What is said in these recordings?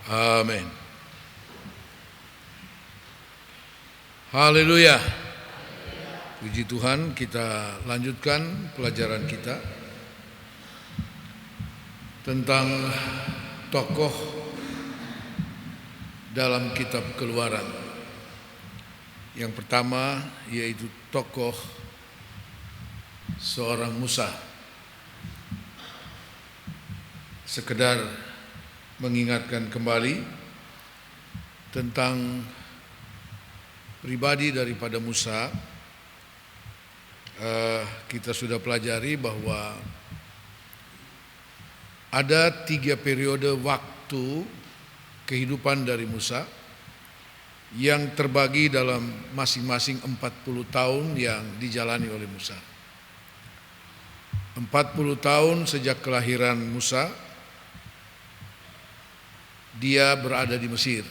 Amin. Haleluya. Puji Tuhan, kita lanjutkan pelajaran kita tentang tokoh dalam kitab Keluaran. Yang pertama yaitu tokoh seorang Musa. Sekedar mengingatkan kembali tentang pribadi daripada Musa. Kita sudah pelajari bahwa ada 3 periode waktu kehidupan dari Musa yang terbagi dalam masing-masing 40 tahun yang dijalani oleh Musa. 40 tahun sejak kelahiran Musa, dia berada di Mesir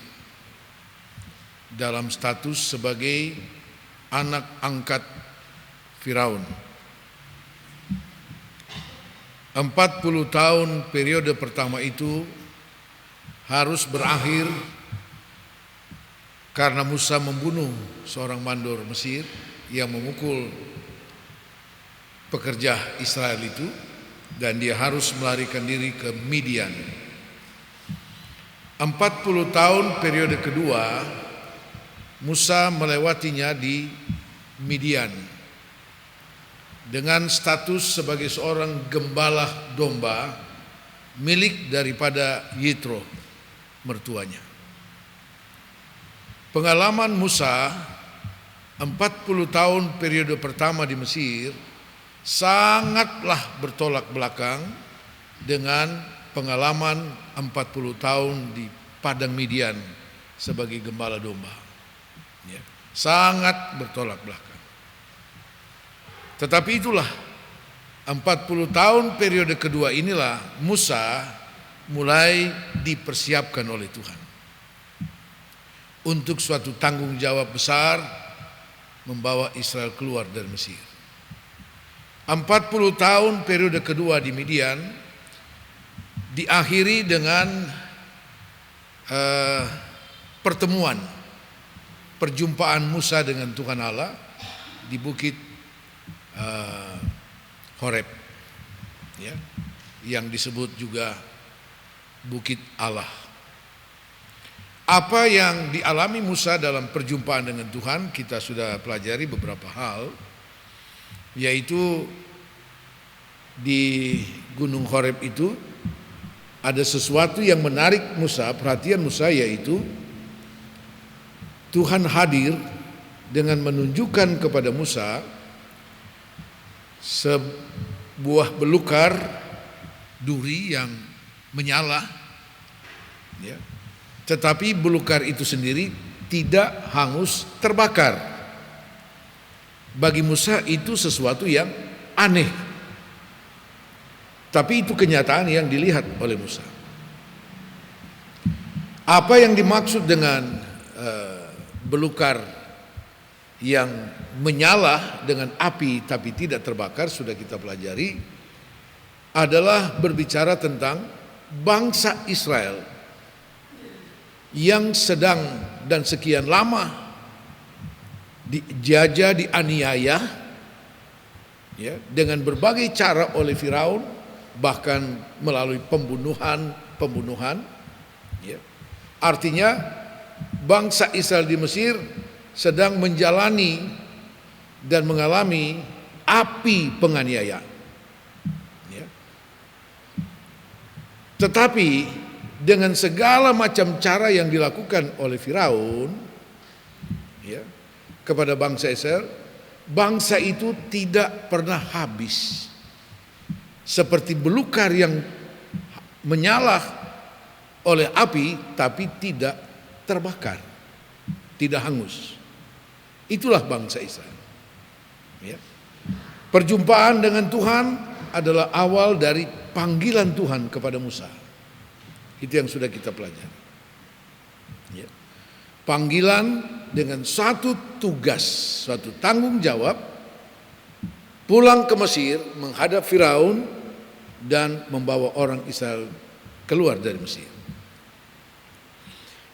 dalam status sebagai anak angkat Firaun. 40 tahun periode pertama itu harus berakhir karena Musa membunuh seorang mandor Mesir yang memukul pekerja Israel itu, dan dia harus melarikan diri ke Midian. 40 tahun periode kedua Musa melewatinya di Midian dengan status sebagai seorang gembala domba milik daripada Yitro, mertuanya. Pengalaman Musa 40 tahun periode pertama di Mesir sangatlah bertolak belakang dengan pengalaman 40 tahun di padang Midian sebagai gembala domba. Ya, sangat bertolak belakang. Tetapi itulah 40 tahun periode kedua inilah Musa mulai dipersiapkan oleh Tuhan untuk suatu tanggung jawab besar membawa Israel keluar dari Mesir. 40 tahun periode kedua di Midian diakhiri dengan perjumpaan Musa dengan Tuhan Allah di bukit Horeb, ya, yang disebut juga bukit Allah. Apa yang dialami Musa dalam perjumpaan dengan Tuhan kita sudah pelajari beberapa hal, yaitu di Gunung Horeb itu ada sesuatu yang menarik Musa, perhatian Musa, yaitu Tuhan hadir dengan menunjukkan kepada Musa sebuah belukar duri yang menyala, ya, tetapi belukar itu sendiri tidak hangus terbakar. Bagi Musa itu sesuatu yang aneh, tapi itu kenyataan yang dilihat oleh Musa. Apa yang dimaksud dengan belukar yang menyala dengan api tapi tidak terbakar sudah kita pelajari, adalah berbicara tentang bangsa Israel yang sedang dan sekian lama dijajah, dianiaya, ya, dengan berbagai cara oleh Firaun, bahkan melalui pembunuhan, ya. Artinya bangsa Israel di Mesir sedang menjalani dan mengalami api penganiayaan, ya. Tetapi dengan segala macam cara yang dilakukan oleh Firaun, ya, kepada bangsa Israel, bangsa itu tidak pernah habis. Seperti belukar yang menyala oleh api tapi tidak terbakar, tidak hangus. Itulah bangsa Israel, ya. Perjumpaan dengan Tuhan adalah awal dari panggilan Tuhan kepada Musa. Itu yang sudah kita pelajari, ya. Panggilan dengan satu tugas, suatu tanggung jawab, pulang ke Mesir menghadap Firaun dan membawa orang Israel keluar dari Mesir.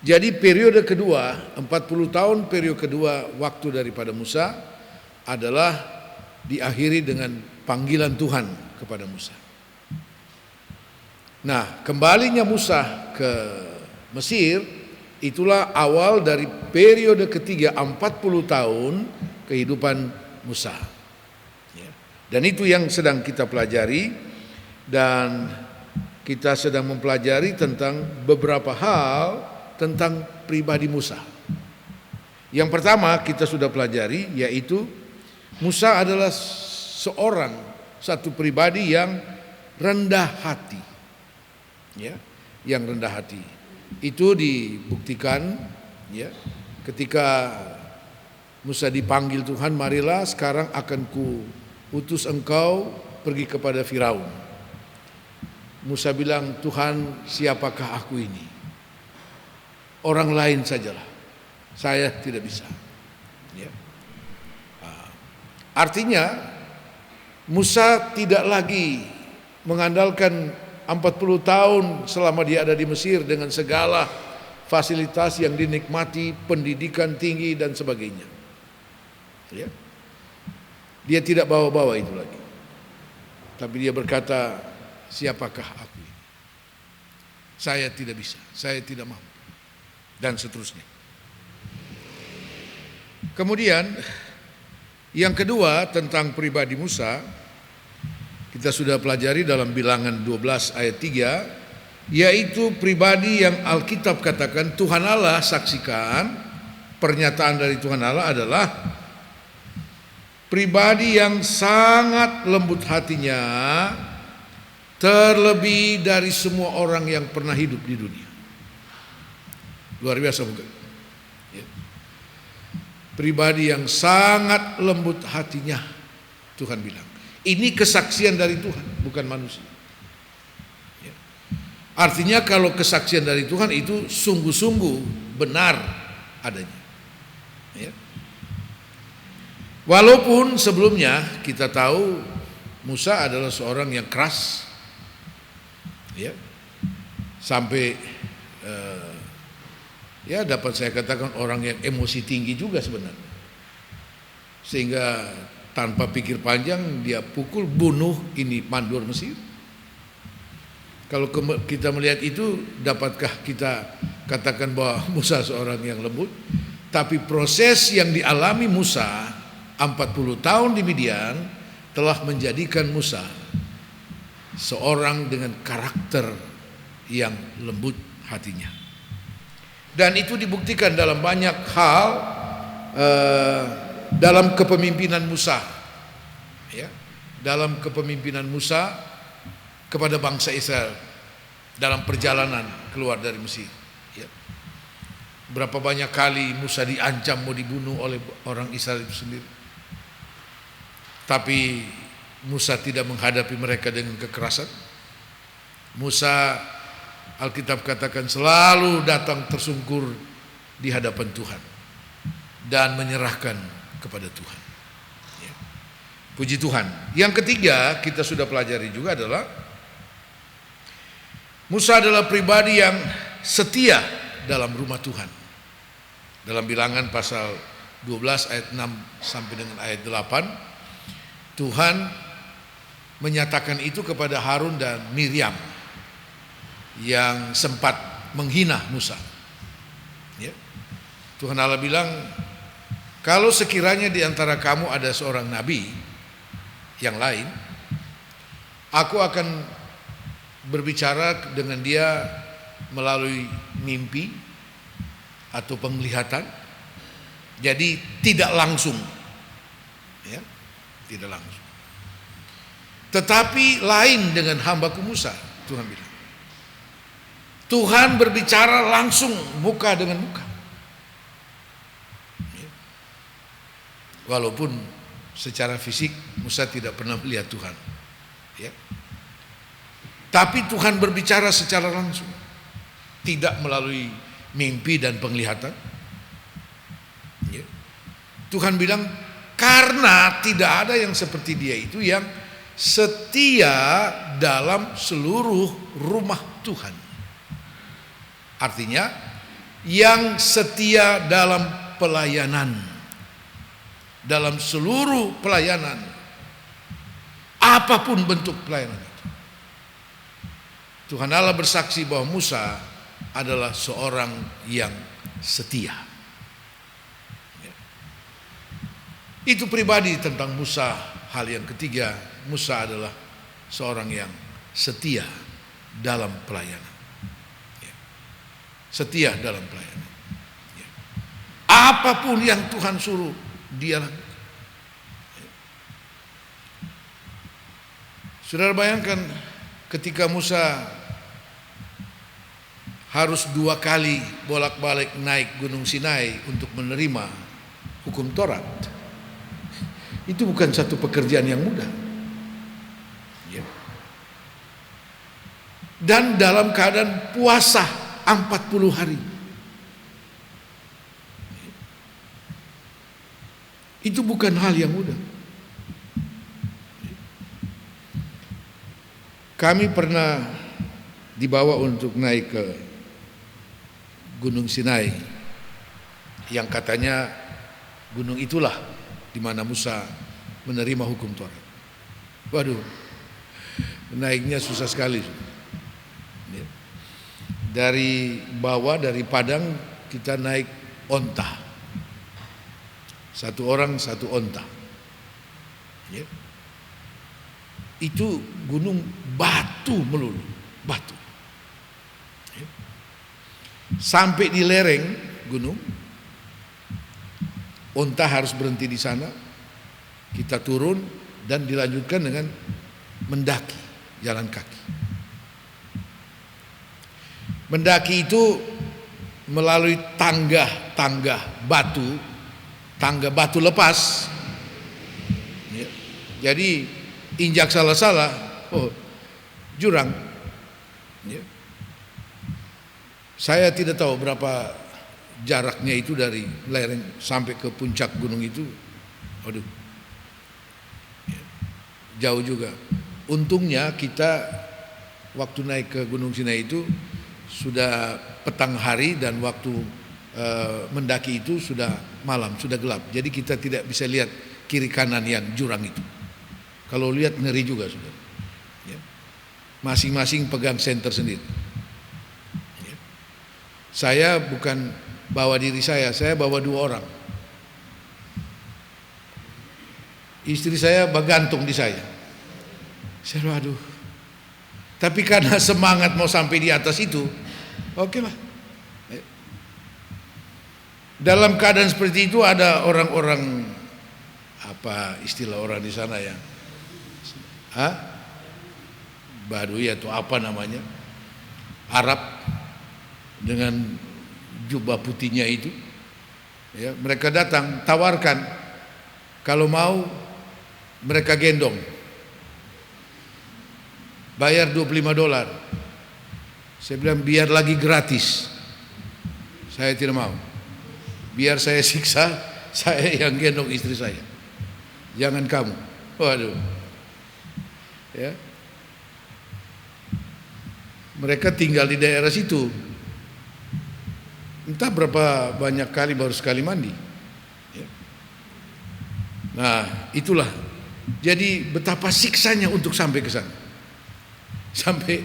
Jadi periode kedua, 40 tahun periode kedua waktu daripada Musa adalah diakhiri dengan panggilan Tuhan kepada Musa. Nah, kembalinya Musa ke Mesir itulah awal dari periode ketiga 40 tahun kehidupan Musa. Dan itu yang sedang kita pelajari, dan kita sedang mempelajari tentang beberapa hal tentang pribadi Musa. Yang pertama kita sudah pelajari, yaitu Musa adalah satu pribadi yang rendah hati, ya, yang rendah hati. Itu dibuktikan, ya, ketika Musa dipanggil Tuhan, marilah sekarang akan ku utus engkau pergi kepada Firaun. Musa bilang, Tuhan, siapakah aku ini? Orang lain sajalah, saya tidak bisa. Ya. Artinya Musa tidak lagi mengandalkan 40 tahun selama dia ada di Mesir dengan segala fasilitas yang dinikmati, pendidikan tinggi dan sebagainya. Ya. Dia tidak bawa-bawa itu lagi. Tapi dia berkata, siapakah aku ini? Saya tidak bisa, saya tidak mampu. Dan seterusnya. Kemudian yang kedua tentang pribadi Musa, kita sudah pelajari dalam Bilangan 12 ayat 3, yaitu pribadi yang Alkitab katakan Tuhan Allah saksikan, pernyataan dari Tuhan Allah adalah pribadi yang sangat lembut hatinya, terlebih dari semua orang yang pernah hidup di dunia. Luar biasa bukan? Ya. Pribadi yang sangat lembut hatinya, Tuhan bilang. Ini kesaksian dari Tuhan, bukan manusia. Ya. Artinya kalau kesaksian dari Tuhan itu sungguh-sungguh benar adanya. Ya. Walaupun sebelumnya kita tahu Musa adalah seorang yang keras, ya, sampai ya dapat saya katakan orang yang emosi tinggi juga sebenarnya, sehingga tanpa pikir panjang dia pukul, bunuh ini mandor Mesir. Kalau kita melihat itu, dapatkah kita katakan bahwa Musa seorang yang lembut? Tapi proses yang dialami Musa 40 tahun di Midian telah menjadikan Musa seorang dengan karakter yang lembut hatinya. Dan itu dibuktikan dalam banyak hal dalam kepemimpinan Musa, ya, dalam kepemimpinan Musa kepada bangsa Israel dalam perjalanan keluar dari Mesir. Ya. Berapa banyak kali Musa diancam mau dibunuh oleh orang Israel itu sendiri, tapi Musa tidak menghadapi mereka dengan kekerasan. Musa, Alkitab katakan, selalu datang tersungkur di hadapan Tuhan dan menyerahkan kepada Tuhan. Ya. Puji Tuhan. Yang ketiga kita sudah pelajari juga adalah Musa adalah pribadi yang setia dalam rumah Tuhan. Dalam Bilangan pasal 12 ayat 6 sampai dengan ayat 8, Tuhan menyatakan itu kepada Harun dan Miriam yang sempat menghina Musa. Ya. Tuhan Allah bilang, kalau sekiranya di antara kamu ada seorang nabi yang lain, aku akan berbicara dengan dia melalui mimpi atau penglihatan. Jadi tidak langsung, ya, tidak langsung. Tetapi lain dengan hambaku Musa, Tuhan bilang. Tuhan berbicara langsung muka dengan muka. Walaupun secara fisik Musa tidak pernah melihat Tuhan, ya. Tapi Tuhan berbicara secara langsung, tidak melalui mimpi dan penglihatan. Ya. Tuhan bilang, karena tidak ada yang seperti dia itu yang setia dalam seluruh rumah Tuhan. Artinya yang setia dalam pelayanan, dalam seluruh pelayanan, apapun bentuk pelayanan itu. Tuhan Allah bersaksi bahwa Musa adalah seorang yang setia. Itu pribadi tentang Musa. Hal yang ketiga, Musa adalah seorang yang setia dalam pelayanan. Setia dalam pelayanan. Apapun yang Tuhan suruh, dia lakukan. Saudara bayangkan ketika Musa harus 2 kali bolak-balik naik Gunung Sinai untuk menerima hukum Taurat. Itu bukan satu pekerjaan yang mudah. Dan dalam keadaan puasa 40 hari. Itu bukan hal yang mudah. Kami pernah dibawa untuk naik ke Gunung Sinai, yang katanya gunung itulah di mana Musa menerima hukum Taurat. Waduh, naiknya susah sekali. Dari bawah, dari Padang kita naik onta, 1 orang 1 onta. Itu gunung batu melulu, batu. Sampai di lereng gunung, onta harus berhenti di sana. Kita turun dan dilanjutkan dengan mendaki, jalan kaki. Mendaki itu melalui tangga batu lepas. Jadi injak salah-salah, jurang. Saya tidak tahu berapa jaraknya itu dari lereng sampai ke puncak gunung itu. Aduh, jauh juga. Untungnya kita waktu naik ke Gunung Sinai itu sudah petang hari, dan waktu mendaki itu sudah malam, sudah gelap. Jadi kita tidak bisa lihat kiri kanan yang jurang itu. Kalau lihat ngeri juga, sudah. Masing-masing pegang senter sendiri. Saya bukan bawa diri saya bawa 2 orang. Istri saya bergantung di saya. Saya aduh. Tapi karena semangat mau sampai di atas itu, oke lah. Dalam keadaan seperti itu ada orang-orang, apa istilah orang di sana ya, Badui atau apa namanya, Arab dengan jubah putihnya itu, ya, mereka datang tawarkan kalau mau mereka gendong, bayar $25. Saya bilang biar lagi gratis, saya tidak mau. Biar saya siksa, saya yang gendong istri saya, jangan kamu. Waduh, ya. Mereka tinggal di daerah situ, entah berapa banyak kali baru sekali mandi, ya. Nah itulah, jadi betapa siksanya untuk sampai ke sana. Sampai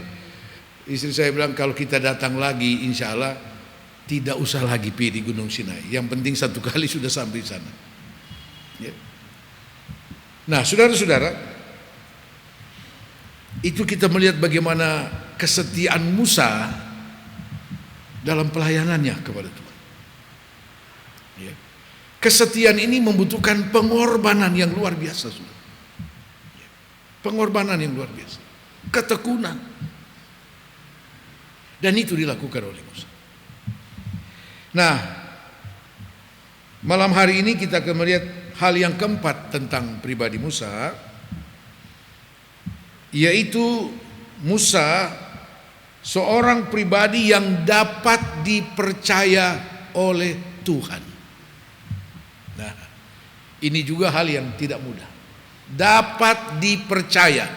istri saya bilang kalau kita datang lagi insya Allah tidak usah lagi pergi di Gunung Sinai, yang penting 1 kali sudah sampai di sana, ya. Nah saudara-saudara, itu kita melihat bagaimana kesetiaan Musa dalam pelayanannya kepada Tuhan, ya. Kesetiaan ini membutuhkan pengorbanan yang luar biasa, saudara. Pengorbanan yang luar biasa, ketekunan, dan itu dilakukan oleh Musa. Nah, malam hari ini kita akan melihat hal yang keempat tentang pribadi Musa, yaitu Musa seorang pribadi yang dapat dipercaya oleh Tuhan. Nah, ini juga hal yang tidak mudah. Dapat dipercaya.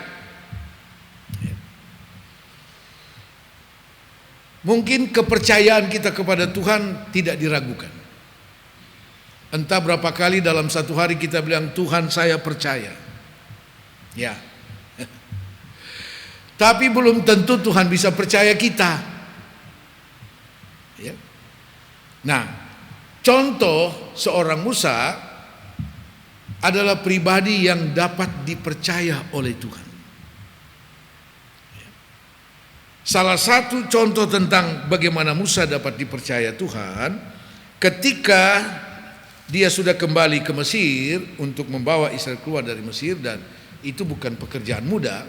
Mungkin kepercayaan kita kepada Tuhan tidak diragukan. Entah berapa kali dalam satu hari kita bilang, Tuhan saya percaya. Ya. Tapi belum tentu Tuhan bisa percaya kita. Ya. Nah, contoh seorang Musa adalah pribadi yang dapat dipercaya oleh Tuhan. Salah satu contoh tentang bagaimana Musa dapat dipercaya Tuhan, ketika dia sudah kembali ke Mesir untuk membawa Israel keluar dari Mesir, dan itu bukan pekerjaan mudah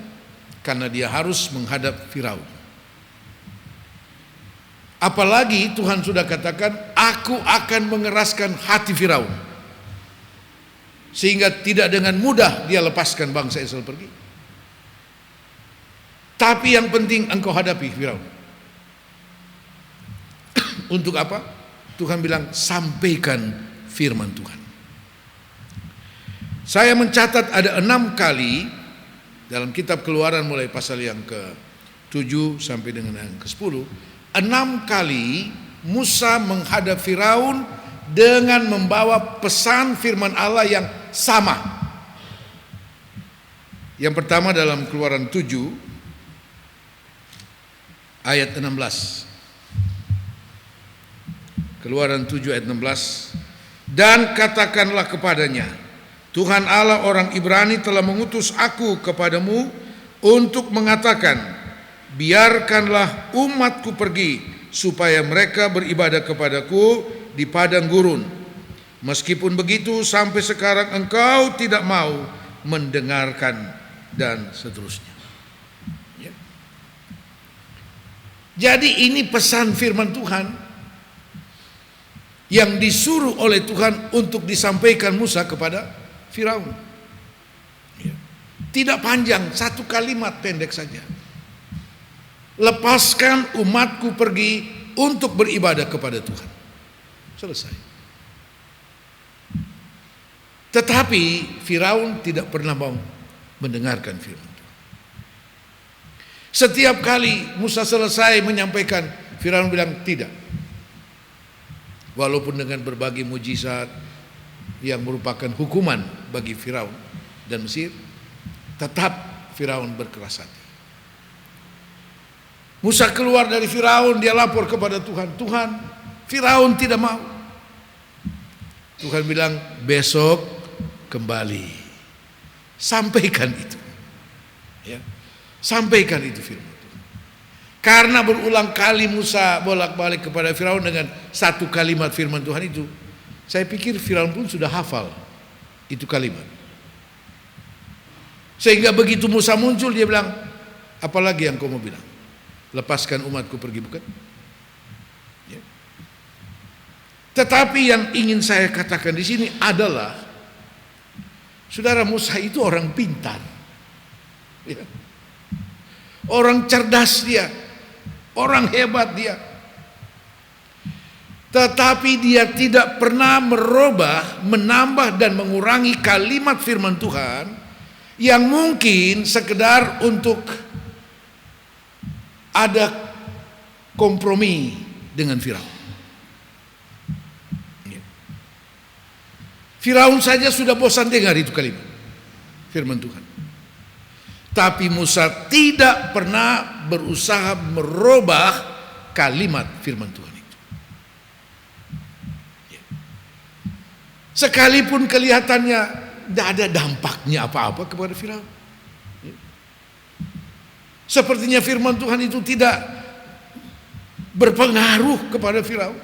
karena dia harus menghadap Firaun. Apalagi Tuhan sudah katakan, aku akan mengeraskan hati Firaun sehingga tidak dengan mudah dia lepaskan bangsa Israel pergi. Tapi yang penting engkau hadapi Firaun. Untuk apa? Tuhan bilang, sampaikan firman Tuhan. Saya mencatat ada 6 kali dalam kitab Keluaran mulai pasal yang ke-7 sampai dengan yang ke-10, 6 kali Musa menghadap Firaun dengan membawa pesan firman Allah yang sama. Yang pertama dalam Keluaran 7 ayat 16. Keluaran 7 ayat 16. Dan katakanlah kepadanya, Tuhan Allah orang Ibrani telah mengutus aku kepadamu untuk mengatakan, biarkanlah umatku pergi supaya mereka beribadah kepadaku di padang gurun. Meskipun begitu sampai sekarang engkau tidak mau mendengarkan, dan seterusnya. Jadi ini pesan firman Tuhan yang disuruh oleh Tuhan untuk disampaikan Musa kepada Firaun. Tidak panjang, satu kalimat pendek saja. Lepaskan umatku pergi untuk beribadah kepada Tuhan. Selesai. Tetapi Firaun tidak pernah mau mendengarkan firman. Setiap kali Musa selesai menyampaikan, Firaun bilang tidak. Walaupun dengan berbagai mujizat yang merupakan hukuman bagi Firaun dan Mesir, tetap Firaun berkeras hati. Musa keluar dari Firaun, dia lapor kepada Tuhan, Tuhan, Firaun tidak mau. Tuhan bilang, besok kembali. Sampaikan itu. Ya. Sampaikan itu firman Tuhan. Karena berulang kali Musa bolak-balik kepada Firaun dengan satu kalimat firman Tuhan itu, saya pikir Firaun pun sudah hafal itu kalimat. Sehingga begitu Musa muncul, dia bilang, apalagi yang kau mau bilang? Lepaskan umatku pergi, bukan? Ya. Tetapi yang ingin saya katakan di sini adalah, saudara, Musa itu orang pintar. Ya. Orang cerdas dia, orang hebat dia. Tetapi dia tidak pernah merubah, menambah dan mengurangi kalimat firman Tuhan yang mungkin sekedar untuk ada kompromi dengan Firaun. Firaun saja sudah bosan dengar itu kalimat firman Tuhan. Tapi Musa tidak pernah berusaha merubah kalimat firman Tuhan itu. Sekalipun kelihatannya tidak ada dampaknya apa-apa kepada Firaun. Sepertinya firman Tuhan itu tidak berpengaruh kepada Firaun.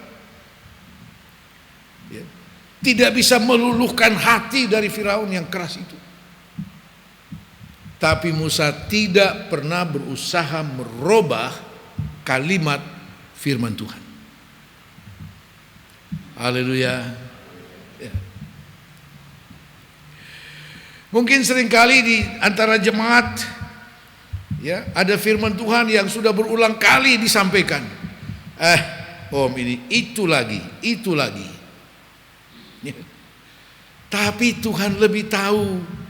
Tidak bisa meluluhkan hati dari Firaun yang keras itu. Tapi Musa tidak pernah berusaha merubah kalimat firman Tuhan. Haleluya. Ya. Mungkin seringkali di antara jemaat, ya, ada firman Tuhan yang sudah berulang kali disampaikan. Om ini, itu lagi. Ya. Tapi Tuhan lebih tahu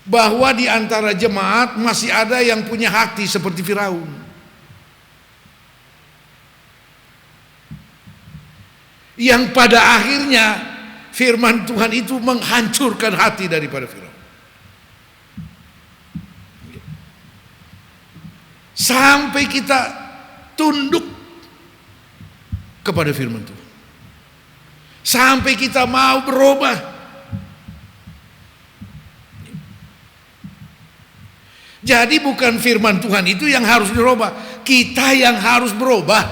bahwa di antara jemaat masih ada yang punya hati seperti Firaun. yang pada akhirnya firman Tuhan itu menghancurkan hati daripada Firaun. Sampai kita tunduk kepada firman Tuhan. Sampai kita mau berubah. Jadi bukan firman Tuhan itu yang harus dirubah, kita yang harus berubah.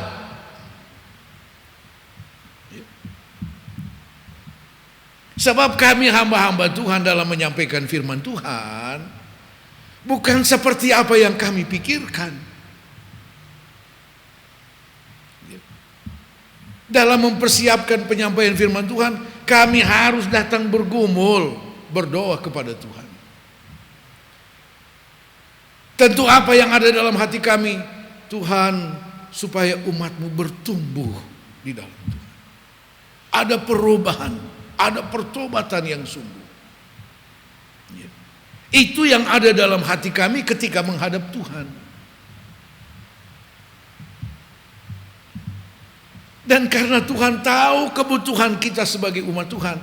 Sebab kami hamba-hamba Tuhan dalam menyampaikan firman Tuhan bukan seperti apa yang kami pikirkan. Dalam mempersiapkan penyampaian firman Tuhan, kami harus datang bergumul, berdoa kepada Tuhan. Tentu apa yang ada dalam hati kami, Tuhan, supaya umat-Mu bertumbuh di dalam Tuhan. Ada perubahan, ada pertobatan yang sungguh. Itu yang ada dalam hati kami ketika menghadap Tuhan. Dan karena Tuhan tahu kebutuhan kita sebagai umat Tuhan,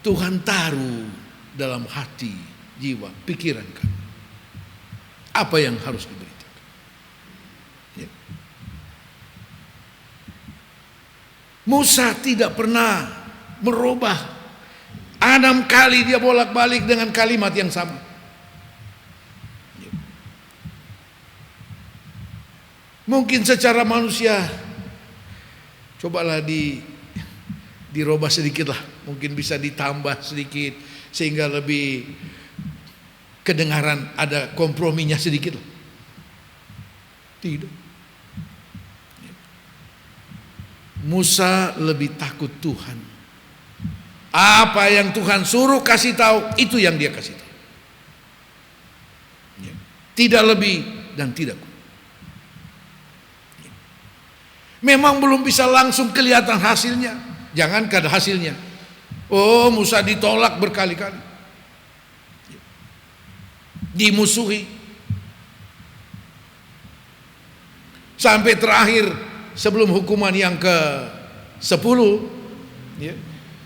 Tuhan taruh dalam hati, jiwa, pikiran kami apa yang harus diberitakan. Ya. Musa tidak pernah merubah. 6 kali dia bolak-balik dengan kalimat yang sama. Ya. Mungkin secara manusia, cobalah dirubah sedikit lah. Mungkin bisa ditambah sedikit sehingga lebih kedengaran, ada komprominya sedikit lah. Tidak. Musa lebih takut Tuhan. Apa yang Tuhan suruh kasih tahu, itu yang dia kasih tahu. Tidak lebih dan tidak kurang. Memang belum bisa langsung kelihatan hasilnya. Jangankan hasilnya. Oh, Musa ditolak berkali-kali. Dimusuhi. Sampai terakhir sebelum hukuman yang ke-10, ya,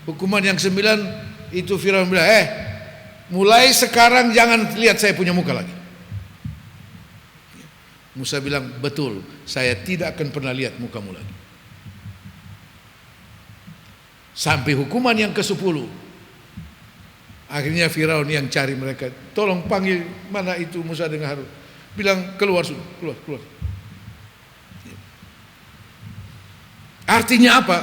hukuman yang 9 itu Firaun bilang, mulai sekarang jangan lihat saya punya muka lagi. Musa bilang, betul, saya tidak akan pernah lihat mukamu lagi. Sampai hukuman yang ke-10. Akhirnya Firaun yang cari mereka, tolong panggil mana itu Musa dengan Harun. Bilang keluar sudah, keluar. Artinya apa?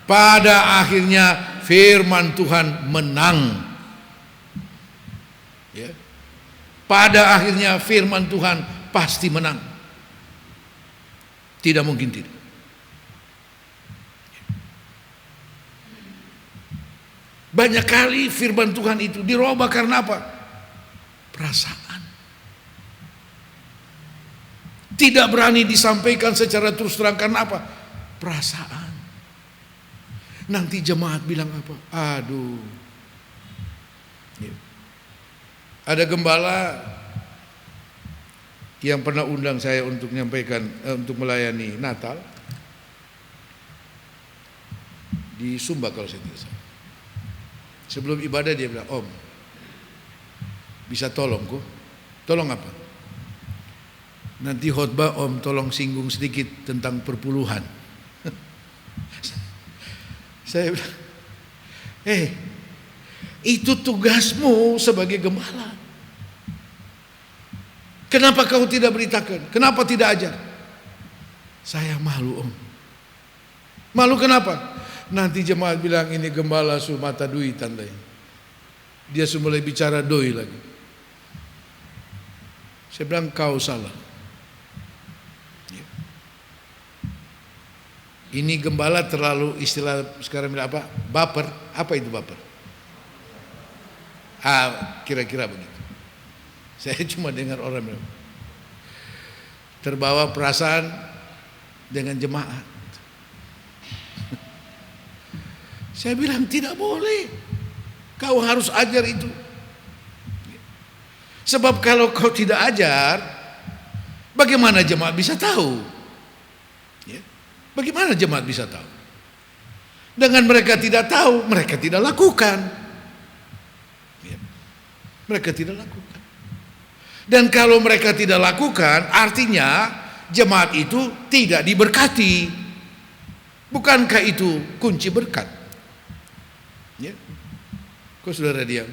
Pada akhirnya firman Tuhan menang. Ya. Pada akhirnya firman Tuhan pasti menang. Tidak mungkin tidak. Banyak kali firman Tuhan itu dirubah karena apa? Perasaan. Tidak berani disampaikan secara terus terang karena apa? Perasaan. Nanti jemaat bilang apa? Aduh. Ada gembala yang pernah undang saya untuk menyampaikan, untuk melayani Natal di Sumba kalau saya tidak salah. Sebelum ibadah dia bilang, Om, bisa tolong kok? Tolong apa? Nanti khotbah Om tolong singgung sedikit tentang perpuluhan. Saya bilang, itu tugasmu sebagai gembala. Kenapa kau tidak beritakan? Kenapa tidak ajar? Saya malu, Om. Malu kenapa? Nanti jemaat bilang ini gembala mata dui tandai. Dia mulai bicara doi lagi. Saya bilang kau salah. Ini gembala terlalu, istilah sekarang bilang apa? Baper. Apa itu baper? Kira-kira begitu. Saya cuma dengar orang bilang terbawa perasaan dengan jemaat. Saya bilang tidak boleh. Kau harus ajar itu. Sebab kalau kau tidak ajar, bagaimana jemaat bisa tahu? Bagaimana jemaat bisa tahu? Dengan mereka tidak tahu, mereka tidak lakukan. Ya. Mereka tidak lakukan. Dan kalau mereka tidak lakukan, artinya jemaat itu tidak diberkati. Bukankah itu kunci berkat? Ya. Kok saudara diam?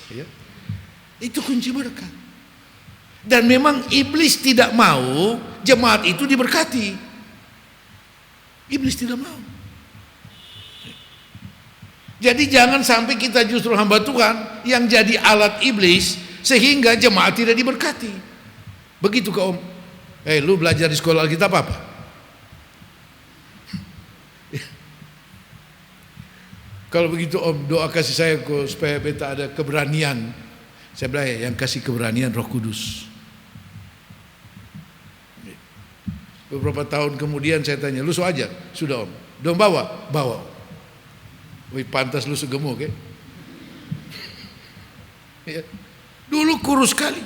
Ya. Itu kunci berkat. Dan memang iblis tidak mau jemaat itu diberkati. Iblis tidak mau. Jadi jangan sampai kita justru hamba Tuhan yang jadi alat iblis sehingga jemaat tidak diberkati. Begitu ke Om. Lu belajar di sekolah Alkitab apa? Kalau begitu Om, doa kasih saya supaya beta ada keberanian. Saya bilang yang kasih keberanian Roh Kudus. Beberapa tahun kemudian saya tanya, lu so ajar? Sudah Om. Dong bawa? Bawa. Wih, pantas lu segemuk ya. Ya. Dulu kurus sekali.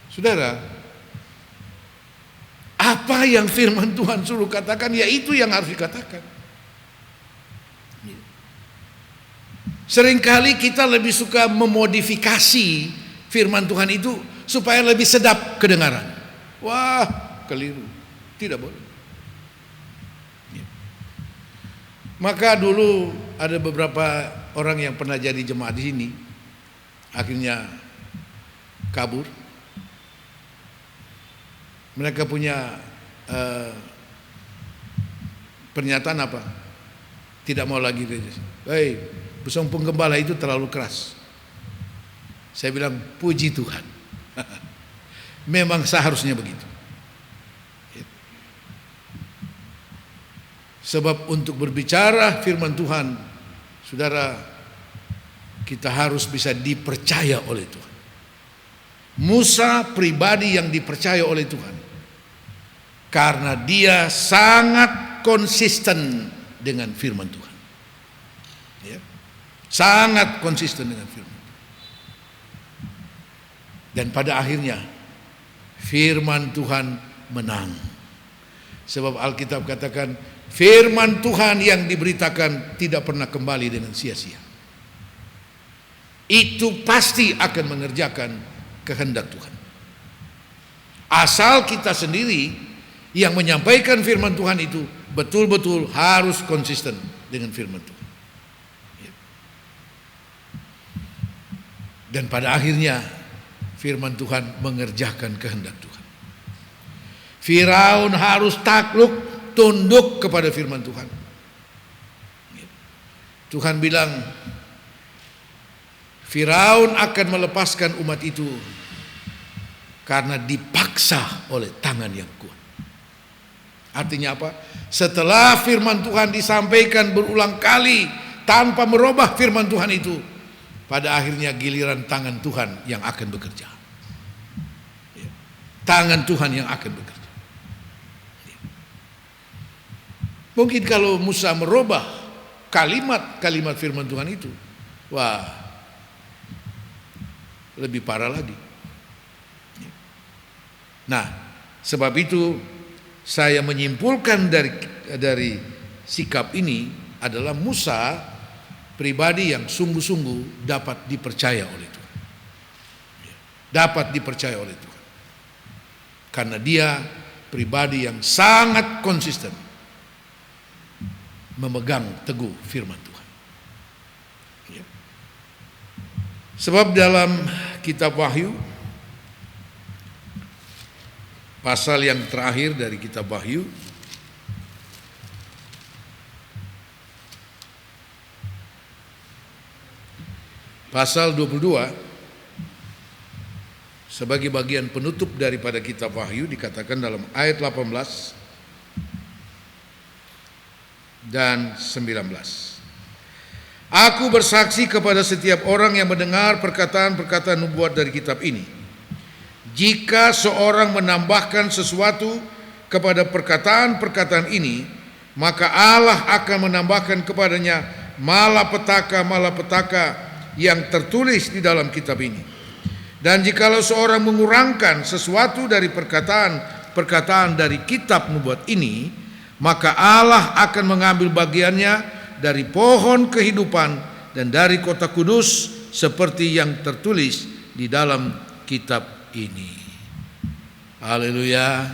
Saudara, apa yang firman Tuhan suruh katakan, ya itu yang harus dikatakan. Seringkali kita lebih suka memodifikasi firman Tuhan itu supaya lebih sedap kedengaran. Wah, keliru. Tidak boleh. Maka dulu ada beberapa orang yang pernah jadi jemaat di sini, akhirnya kabur. Mereka punya pernyataan apa? Tidak mau lagi gereja. Hei, busung penggembala itu terlalu keras. Saya bilang puji Tuhan. Memang seharusnya begitu. Sebab untuk berbicara firman Tuhan, saudara, kita harus bisa dipercaya oleh Tuhan. Musa pribadi yang dipercaya oleh Tuhan karena dia sangat konsisten dengan firman Tuhan. Ya. Sangat konsisten dengan firman Tuhan. Dan pada akhirnya firman Tuhan menang. Sebab Alkitab katakan firman Tuhan yang diberitakan tidak pernah kembali dengan sia-sia. Itu pasti akan mengerjakan kehendak Tuhan. Asal kita sendiri yang menyampaikan firman Tuhan itu betul-betul harus konsisten dengan firman Tuhan. Dan pada akhirnya firman Tuhan mengerjakan kehendak Tuhan. Firaun harus takluk, tunduk kepada firman Tuhan. Tuhan bilang Firaun akan melepaskan umat itu karena dipaksa oleh tangan yang kuat. Artinya apa? Setelah firman Tuhan disampaikan berulang kali tanpa merubah firman Tuhan itu, pada akhirnya giliran tangan Tuhan yang akan bekerja. Tangan Tuhan yang akan bekerja. Mungkin kalau Musa merubah kalimat-kalimat firman Tuhan itu, wah, lebih parah lagi. Nah, sebab itu saya menyimpulkan dari sikap ini adalah Musa pribadi yang sungguh-sungguh dapat dipercaya oleh Tuhan. Dapat dipercaya oleh Tuhan. Karena dia pribadi yang sangat konsisten memegang teguh firman Tuhan. Ya. Sebab dalam kitab Wahyu, pasal yang terakhir dari kitab Wahyu, pasal 22, sebagai bagian penutup daripada kitab Wahyu dikatakan dalam ayat 18 dan 19. Aku bersaksi kepada setiap orang yang mendengar perkataan-perkataan nubuat dari kitab ini. Jika seorang menambahkan sesuatu kepada perkataan-perkataan ini, maka Allah akan menambahkan kepadanya malapetaka yang tertulis di dalam kitab ini. Dan jikalau seorang mengurangkan sesuatu dari perkataan perkataan dari kitab nubuat ini, maka Allah akan mengambil bagiannya dari pohon kehidupan dan dari kota kudus seperti yang tertulis di dalam kitab ini. Haleluya.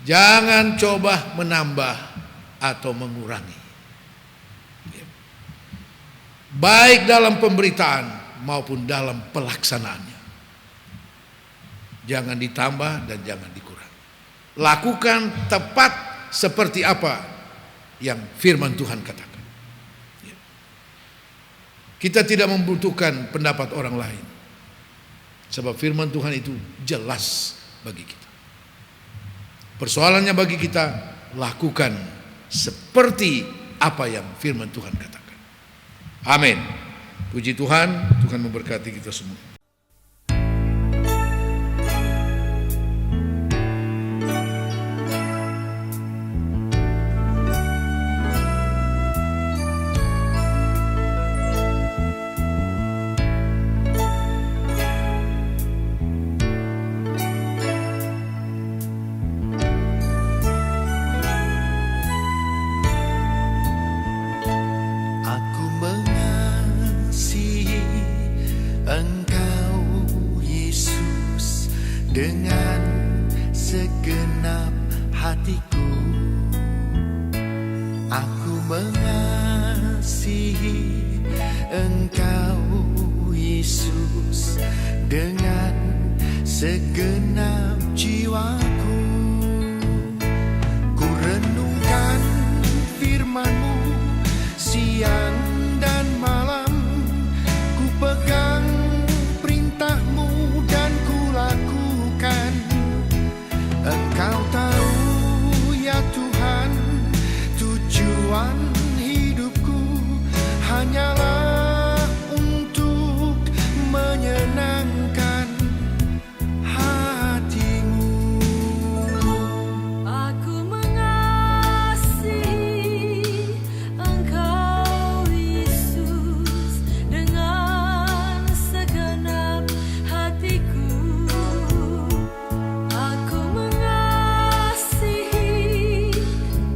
Jangan coba menambah atau mengurangi, baik dalam pemberitaan maupun dalam pelaksanaannya. Jangan ditambah dan jangan dikurangi. Lakukan tepat seperti apa yang firman Tuhan katakan. Kita tidak membutuhkan pendapat orang lain, sebab firman Tuhan itu jelas bagi kita. Persoalannya bagi kita, lakukan seperti apa yang firman Tuhan katakan. Amin. Puji Tuhan, Tuhan memberkati kita semua. Dengan segenap hatiku, aku mengasihi Engkau Yesus. Dengan segenap jiwaku, ku renungkan firman-Mu siang dan malam. Ku pegang perintah-Mu dan ku lakukan. Engkau tahu ya Tuhan, tujuan hidupku hanyalah untuk menyenangkan hati-Mu. Aku mengasihi Engkau Yesus dengan segenap hatiku. Aku mengasihi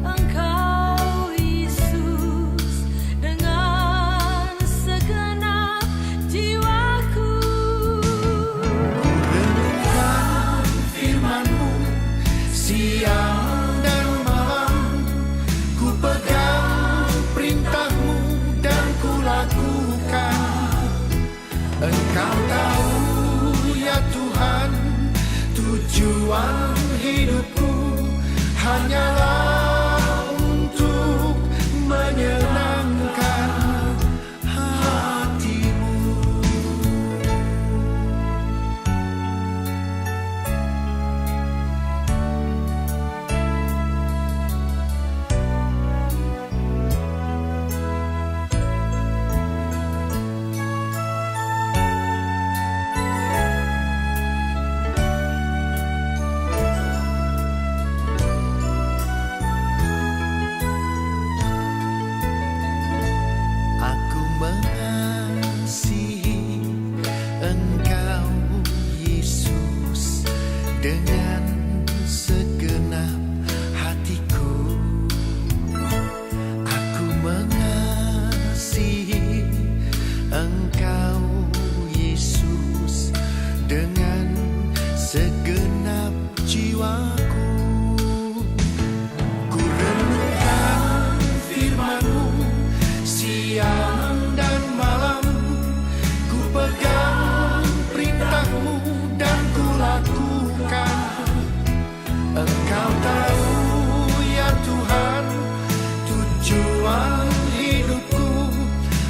Engkau Yesus dengan segenap jiwaku. Renungkan firman-Mu siang dan malam. Ku pegang perintah-Mu dan ku lakukan. Engkau tahu ya Tuhan, tujuan hidupku hanyalah untuk menyenangkan hati-Mu. Aku mengasihi Engkau Yesus dengan segenap hatiku. Aku mengasihi Engkau Yesus dengan segenap jiwaku. Ku renungkan firman-Mu siang dan malam. Ku pegang perintah-Mu dan ku lakukan. Engkau tahu ya Tuhan, tujuan hidupku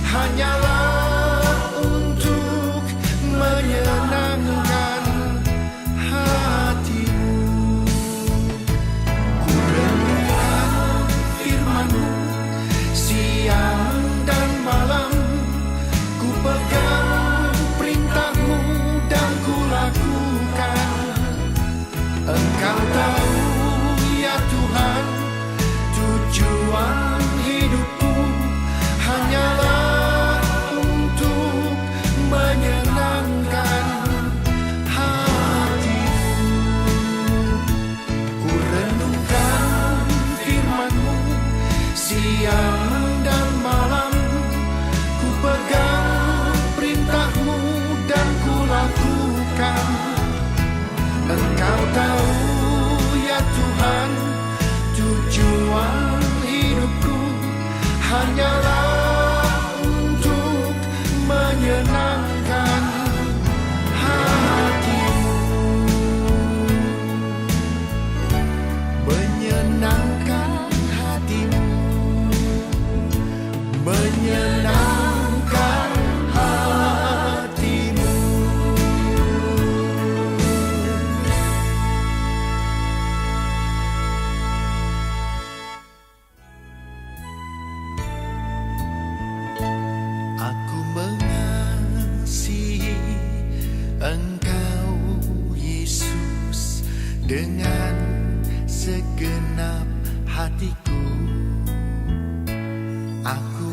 hanyalah untuk menyenangkan hati-Mu. Ku renungkan firman-Mu siang dan malam. Ku pegang perintah-Mu dan ku lakukan. Engkau tahu ya Tuhan, tujuan hidupku hanyalah untuk menyenangkan hati-Mu. Engkau Yesus dengan segenap hatiku. Aku